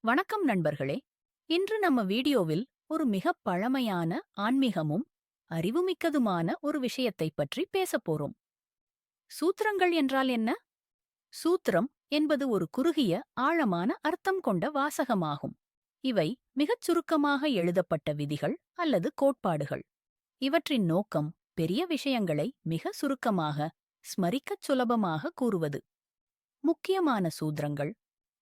வணக்கம் நண்பர்களே. இன்று நம்ம வீடியோவில் ஒரு மிகப் பழமையான ஆன்மீகமும் அறிவுமிக்கதுமான ஒரு விஷயத்தைப் பற்றி பேசப் போறோம். சூத்திரங்கள் என்றால் என்ன? சூத்திரம் என்பது ஒரு குறுகிய ஆழமான அர்த்தம் கொண்ட வாசகமாகும். இவை மிகச் சுருக்கமாக எழுதப்பட்ட விதிகள் அல்லது கோட்பாடுகள். இவற்றின் நோக்கம் பெரிய விஷயங்களை மிக சுருக்கமாக ஸ்மரிக்கச் சுலபமாக கூறுவது. முக்கியமான சூத்திரங்கள்: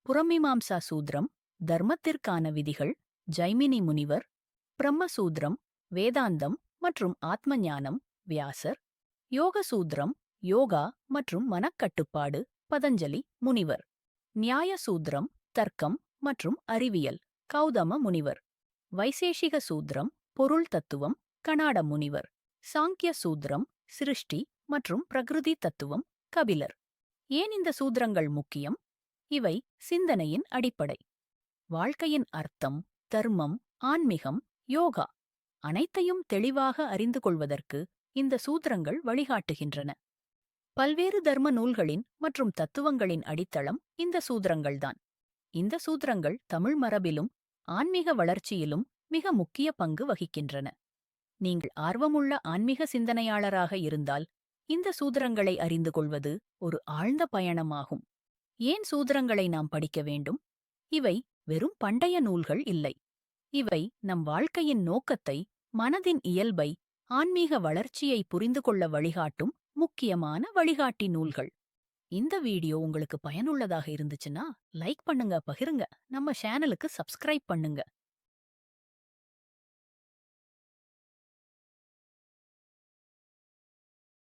புறமீமாம்சா சூத்திரம், தர்மத்திற்கான விதிகள், ஜைமினி முனிவர், பிரம்மசூத்திரம், வேதாந்தம் மற்றும் ஆத்மஞானம், வியாசர், யோகசூத்திரம், யோகா மற்றும் மனக்கட்டுப்பாடு, பதஞ்சலி முனிவர், நியாய சூத்திரம், தர்க்கம் மற்றும் அறிவியல், கௌதம முனிவர், வைசேஷிக சூத்திரம், பொருள் தத்துவம், கனாட முனிவர், சாங்கிய சூத்திரம், சிருஷ்டி மற்றும் பிரகிருதி தத்துவம், கபிலர். ஏன் இந்த சூத்திரங்கள் முக்கியம்? இவை சிந்தனையின் அடிப்படை. வாழ்க்கையின் அர்த்தம், தர்மம், ஆன்மீகம், யோகா அனைத்தையும் தெளிவாக அறிந்து கொள்வதற்கு இந்த சூத்திரங்கள் வழிகாட்டுகின்றன. பல்வேறு தர்ம நூல்களின் மற்றும் தத்துவங்களின் அடித்தளம் இந்த சூத்திரங்கள்தான். இந்த சூத்திரங்கள் தமிழ் மரபிலும் ஆன்மீக வளர்ச்சியிலும் மிக முக்கிய பங்கு வகிக்கின்றன. நீங்கள் ஆர்வமுள்ள ஆன்மீக சிந்தனையாளராக இருந்தால் இந்த சூத்திரங்களை அறிந்து கொள்வது ஒரு ஆழ்ந்த பயணமாகும். ஏன் சூத்திரங்களை நாம் படிக்க வேண்டும்? இவை வெறும் பண்டைய நூல்கள் இல்லை. இவை நம் வாழ்க்கையின் நோக்கத்தை, மனதின் இயல்பை, ஆன்மீக வளர்ச்சியை புரிந்து கொள்ள வழிகாட்டும் முக்கியமான வழிகாட்டி நூல்கள். இந்த வீடியோ உங்களுக்கு பயனுள்ளதாக இருந்துச்சுன்னா லைக் பண்ணுங்க, பகிருங்க, நம்ம சேனலுக்கு சப்ஸ்கிரைப் பண்ணுங்க.